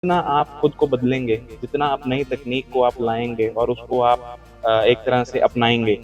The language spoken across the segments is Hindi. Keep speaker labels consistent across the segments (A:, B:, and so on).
A: जितना आप खुद को बदलेंगे, जितना आप नई तकनीक को आप लाएँगे और उसको आप एक तरह से अपनाएँगे,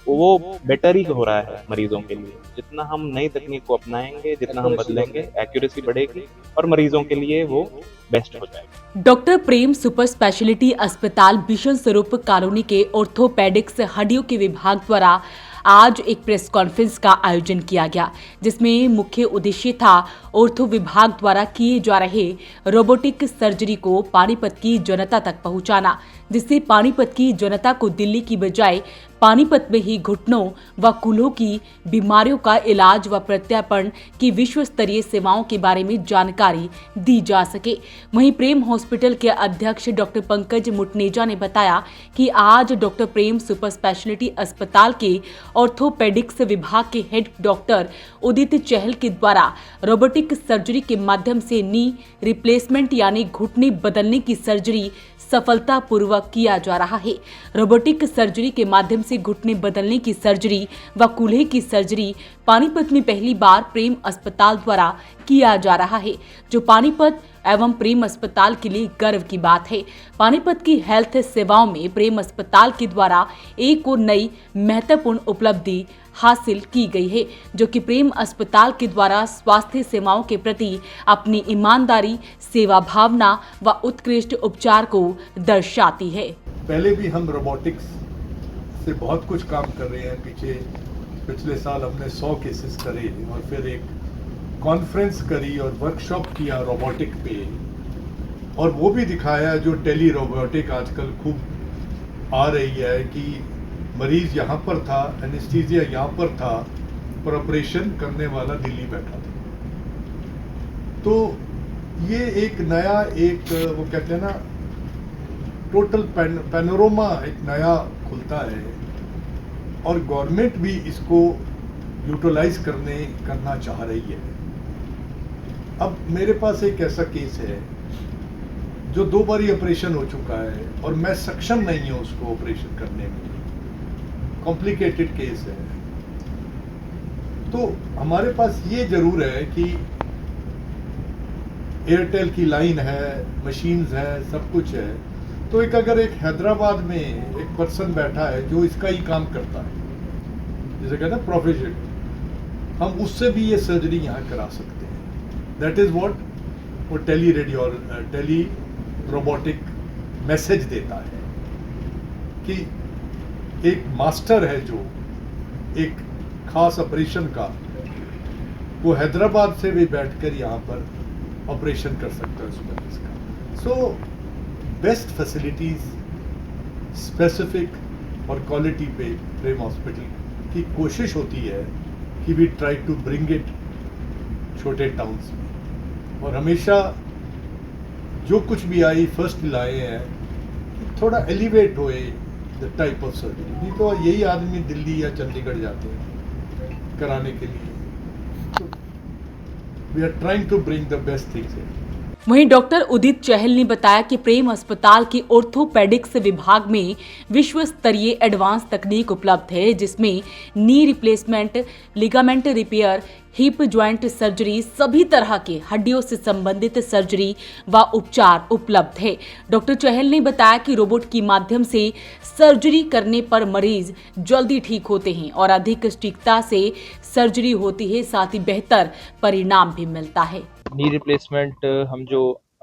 A: वो बेटर ही हो रहा है मरीज़ों के लिए। जितना हम नई तकनीक को अपनाएँगे, जितना हम बदलेंगे, एक्यूरेसी बढ़ेगी और मरीज़ों के लिए वो बेस्ट हो जाएगा।
B: डॉक्टर प्रेम सुपर स्पेशलिटी अस्पताल बिशन स्वरूप कॉलोनी के ऑर्थोपेडिक्स हड्डियों के विभाग द्वारा आज एक प्रेस कॉन्फ्रेंस का आयोजन किया गया, जिसमें मुख्य उद्देश्य था ऑर्थो विभाग द्वारा किए जा रहे रोबोटिक सर्जरी को पानीपत की जनता तक पहुंचाना, जिससे पानीपत की जनता को दिल्ली की बजाय पानीपत में ही घुटनों व कूल्हों की बीमारियों का इलाज व प्रत्यार्पण की विश्व स्तरीय सेवाओं के बारे में जानकारी दी जा सके। वहीं प्रेम हॉस्पिटल के अध्यक्ष डॉक्टर पंकज मुटनेजा ने बताया कि आज डॉक्टर प्रेम सुपर स्पेशलिटी अस्पताल के ऑर्थोपेडिक्स विभाग के हेड डॉक्टर उदित चहल के द्वारा रोबोटिक सर्जरी के माध्यम से नी रिप्लेसमेंट यानी घुटने बदलने की सर्जरी सफलतापूर्वक किया जा रहा है। रोबोटिक सर्जरी के माध्यम से घुटने बदलने की सर्जरी व कूल्हे की सर्जरी पानीपत में पहली बार प्रेम अस्पताल द्वारा किया जा रहा है, जो पानीपत एवं प्रेम अस्पताल के लिए गर्व की बात है। पानीपत की हेल्थ सेवाओं में प्रेम अस्पताल के द्वारा एक और नई महत्वपूर्ण उपलब्धि हासिल की गई है, जो कि प्रेम अस्पताल के द्वारा स्वास्थ्य सेवाओं के प्रति अपनी ईमानदारी, सेवा भावना व उत्कृष्ट उपचार को दर्शाती है।
C: पहले भी हम रोबोटिक्स से बहुत कुछ काम कर रहे हैं। पिछले साल हमने 100 केसेस करे और फिर एक कॉन्फ्रेंस करी और वर्कशॉप किया रोबोटिक पे, और वो भी दिखाया जो टेली रोबोटिक आजकल खूब आ रही है कि मरीज यहाँ पर था, एनेस्थीसिया यहाँ पर था, पर ऑपरेशन करने वाला दिल्ली बैठा था। तो ये एक नया वो कहते हैं ना, टोटल पैनोरमा एक नया खुलता है, और गवर्नमेंट भी इसको यूटिलाइज करना चाह रही है। अब मेरे पास एक ऐसा केस है जो 2 बारी ऑपरेशन हो चुका है और मैं सक्षम नहीं हूं उसको ऑपरेशन करने में, कॉम्प्लिकेटेड केस है। तो हमारे पास ये जरूर है कि एयरटेल की लाइन है, मशीन्स है, सब कुछ है। तो अगर एक हैदराबाद में एक पर्सन बैठा है जो इसका ही काम करता है, जैसे कहते हैं प्रोफेशन, हम उससे भी ये सर्जरी यहाँ करा सकते हैं। दैट इज व्हाट वो टेली रोबोटिक मैसेज देता है कि एक मास्टर है जो एक खास ऑपरेशन का, वो हैदराबाद से भी बैठकर यहाँ पर ऑपरेशन कर सकता है उस मरीज का। सो बेस्ट फैसिलिटीज, स्पेसिफिक और क्वालिटी पे प्रेम हॉस्पिटल की कोशिश होती है कि we try to bring it छोटे टाउन्स में, और हमेशा जो कुछ भी आई फर्स्ट लाए हैं कि थोड़ा एलिवेट होए द टाइप ऑफ सर्जरी। नहीं तो यही आदमी दिल्ली या चंडीगढ़ जाते हैं कराने के लिए। तो we are trying to bring the best things in.
B: वहीं डॉक्टर उदित चहल ने बताया कि प्रेम अस्पताल के ऑर्थोपेडिक्स विभाग में विश्व स्तरीय एडवांस तकनीक उपलब्ध है, जिसमें knee replacement, ligament repair, hip joint surgery, सभी तरह के हड्डियों से संबंधित सर्जरी व उपचार उपलब्ध है। डॉक्टर चहल ने बताया कि रोबोट के माध्यम से सर्जरी करने पर मरीज जल्दी ठीक होते हैं और अधिक सटीकता से सर्जरी होती है, साथ ही बेहतर परिणाम भी मिलता है।
D: नी रिप्लेसमेंट हम जो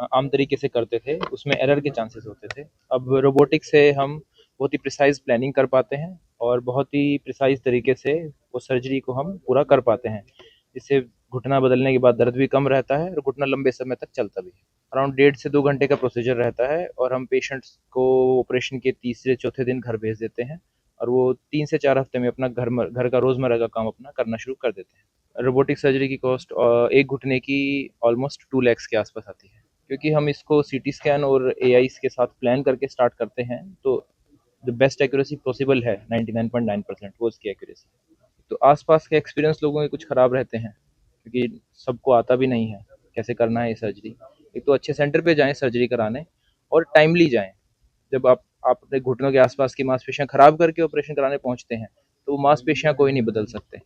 D: आम तरीके से करते थे उसमें एरर के चांसेस होते थे। अब रोबोटिक से हम बहुत ही प्रिसाइज प्लानिंग कर पाते हैं और बहुत ही प्रिसाइज तरीके से वो सर्जरी को हम पूरा कर पाते हैं, जिससे घुटना बदलने के बाद दर्द भी कम रहता है और घुटना लंबे समय तक चलता भी है। अराउंड 1.5 से 2 घंटे का प्रोसीजर रहता है और हम पेशेंट्स को ऑपरेशन के तीसरे चौथे दिन घर भेज देते हैं और वो 3 से 4 हफ्ते में अपना घर का रोजमर्रा का काम अपना करना शुरू कर देते हैं। रोबोटिक सर्जरी की कॉस्ट एक घुटने की ऑलमोस्ट 2 लाख के आसपास आती है। क्योंकि हम इसको सीटी स्कैन और एआई के साथ प्लान करके स्टार्ट करते हैं, तो द बेस्ट एक्यूरेसी पॉसिबल है 99.9% वो इसकी एक्यूरेसी। तो आसपास के एक्सपीरियंस लोगों के कुछ ख़राब रहते हैं, क्योंकि सबको आता भी नहीं है कैसे करना है ये सर्जरी। एक तो अच्छे सेंटर पे जाएं सर्जरी कराने और टाइमली जाएं। जब आप अपने घुटनों के आसपास की मांसपेशियां खराब करके ऑपरेशन कराने पहुंचते हैं तो वो मांसपेशियां कोई नहीं बदल सकते,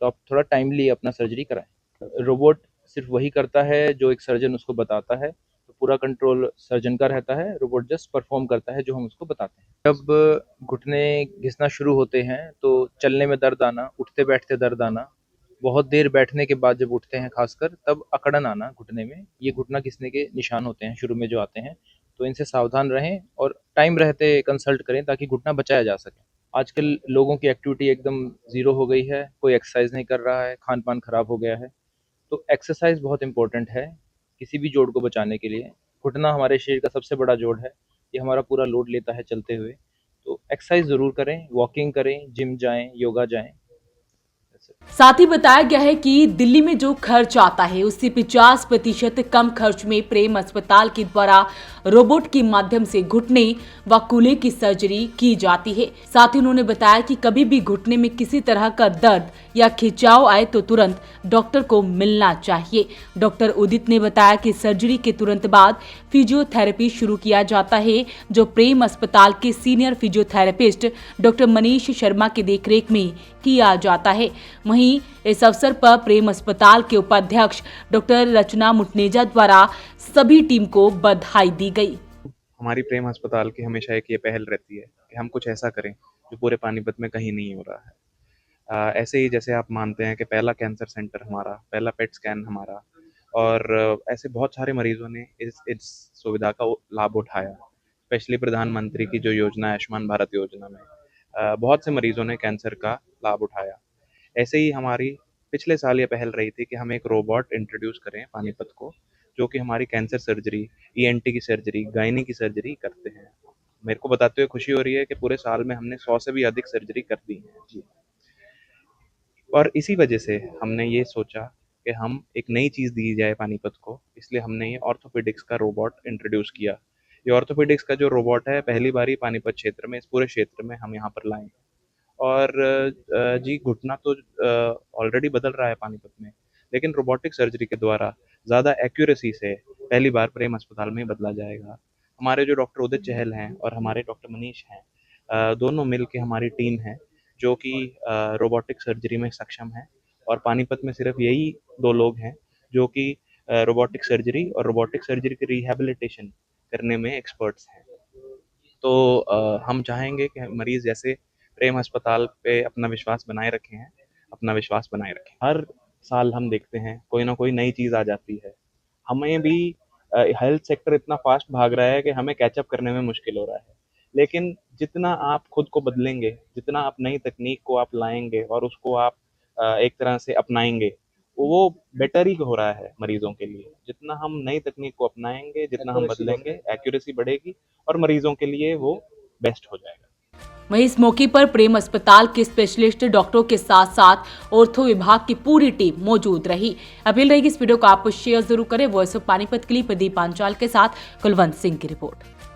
D: तो आप थोड़ा टाइमली अपना सर्जरी कराएं। रोबोट सिर्फ वही करता है जो एक सर्जन उसको बताता है, तो पूरा कंट्रोल सर्जन का रहता है, रोबोट जस्ट परफॉर्म करता है जो हम उसको बताते हैं। जब घुटने घिसना शुरू होते हैं तो चलने में दर्द आना, उठते बैठते दर्द आना, बहुत देर बैठने के बाद जब उठते हैं खासकर तब अकड़न आना घुटने में, ये घुटना घिसने के निशान होते हैं शुरू में जो आते हैं। तो इनसे सावधान रहें और टाइम रहते कंसल्ट करें ताकि घुटना बचाया जा सके। आजकल लोगों की एक्टिविटी एकदम ज़ीरो हो गई है, कोई एक्सरसाइज नहीं कर रहा है, खान-पान खराब हो गया है। तो एक्सरसाइज बहुत इंपॉर्टेंट है किसी भी जोड़ को बचाने के लिए। घुटना हमारे शरीर का सबसे बड़ा जोड़ है, ये हमारा पूरा लोड लेता है चलते हुए। तो एक्सरसाइज ज़रूर करें, वॉकिंग करें, जिम जाएँ, योगा जाएँ।
B: साथ ही बताया गया है कि दिल्ली में जो खर्च आता है उससे 50% कम खर्च में प्रेम अस्पताल के द्वारा रोबोट के माध्यम से घुटने व कूल्हे की सर्जरी की जाती है। साथ ही उन्होंने बताया कि कभी भी घुटने में किसी तरह का दर्द या खिंचाव आए तो तुरंत डॉक्टर को मिलना चाहिए। डॉक्टर उदित ने बताया कि सर्जरी के तुरंत बाद फिजियोथेरेपी शुरू किया जाता है, जो प्रेम अस्पताल के senior physiotherapist doctor Manish Sharma की देखरेख में किया जाता है। वहीं इस अवसर पर प्रेम अस्पताल के उपाध्यक्ष डॉक्टर रचना मुटनेजा द्वारा सभी टीम को बधाई दी गई।
A: हमारी प्रेम अस्पताल की हमेशा एक ये पहल रहती है कि हम कुछ ऐसा करें जो पूरे पानीपत में कहीं नहीं हो रहा है। ऐसे ही जैसे आप मानते हैं कि पहला कैंसर सेंटर हमारा, पहला पेट स्कैन हमारा, और ऐसे बहुत सारे मरीजों ने इस सुविधा का लाभ उठाया। स्पेशली प्रधानमंत्री की जो योजना है आयुष्मान भारत योजना में बहुत से मरीजों ने कैंसर का लाभ उठाया। ऐसे ही हमारी पिछले साल ये पहल रही थी कि हम एक रोबोट इंट्रोड्यूस करें पानीपत को, जो कि हमारी कैंसर सर्जरी, ईएनटी की सर्जरी, गायनी की सर्जरी करते हैं। मेरे को बताते हुए खुशी हो रही है कि पूरे साल में हमने 100 से भी अधिक सर्जरी कर दी है जी। और इसी वजह से हमने ये सोचा कि हम एक नई चीज़ दी जाए पानीपत को, इसलिए हमने ये ऑर्थोपेडिक्स का रोबोट इंट्रोड्यूस किया। ये ऑर्थोपेडिक्स का जो रोबोट है पहली बार ही पानीपत क्षेत्र में, इस पूरे क्षेत्र में हम यहाँ पर लाए। और जी घुटना तो ऑलरेडी बदल रहा है पानीपत में, लेकिन रोबोटिक सर्जरी के द्वारा ज़्यादा एक्यूरेसी से पहली बार प्रेम अस्पताल में बदला जाएगा। हमारे जो डॉक्टर उदित चहल हैं और हमारे डॉक्टर मनीष हैं, दोनों मिल के हमारी टीम है जो कि रोबोटिक सर्जरी में सक्षम है। और पानीपत में सिर्फ यही 2 लोग हैं जो कि रोबोटिक सर्जरी और रोबोटिक सर्जरी की रिहैबिलिटेशन करने में एक्सपर्ट्स हैं। तो हम चाहेंगे कि मरीज़ जैसे प्रेम अस्पताल पे अपना विश्वास बनाए रखे हैं, अपना विश्वास बनाए रखें। हर साल हम देखते हैं कोई ना कोई नई चीज़ आ जाती है। हमें भी हेल्थ सेक्टर इतना फास्ट भाग रहा है कि हमें कैचअप करने में मुश्किल हो रहा है। लेकिन जितना आप खुद को बदलेंगे, जितना आप नई तकनीक को आप लाएँगे और उसको आप एक तरह से अपनाएँगे, वो बेटर ही हो रहा है मरीज़ों के लिए। जितना हम नई तकनीक को अपनाएँगे, जितना हम बदलेंगे, एक्यूरेसी बढ़ेगी और मरीज़ों के लिए वो बेस्ट हो जाएगा।
B: वहीं इस मौके पर प्रेम अस्पताल के स्पेशलिस्ट डॉक्टरों के साथ साथ ऑर्थो विभाग की पूरी टीम मौजूद रही। अपील रहेगी इस वीडियो को आप शेयर जरूर करें। वॉइस ऑफ पानीपत के लिए प्रदीप पांचाल के साथ कुलवंत सिंह की रिपोर्ट।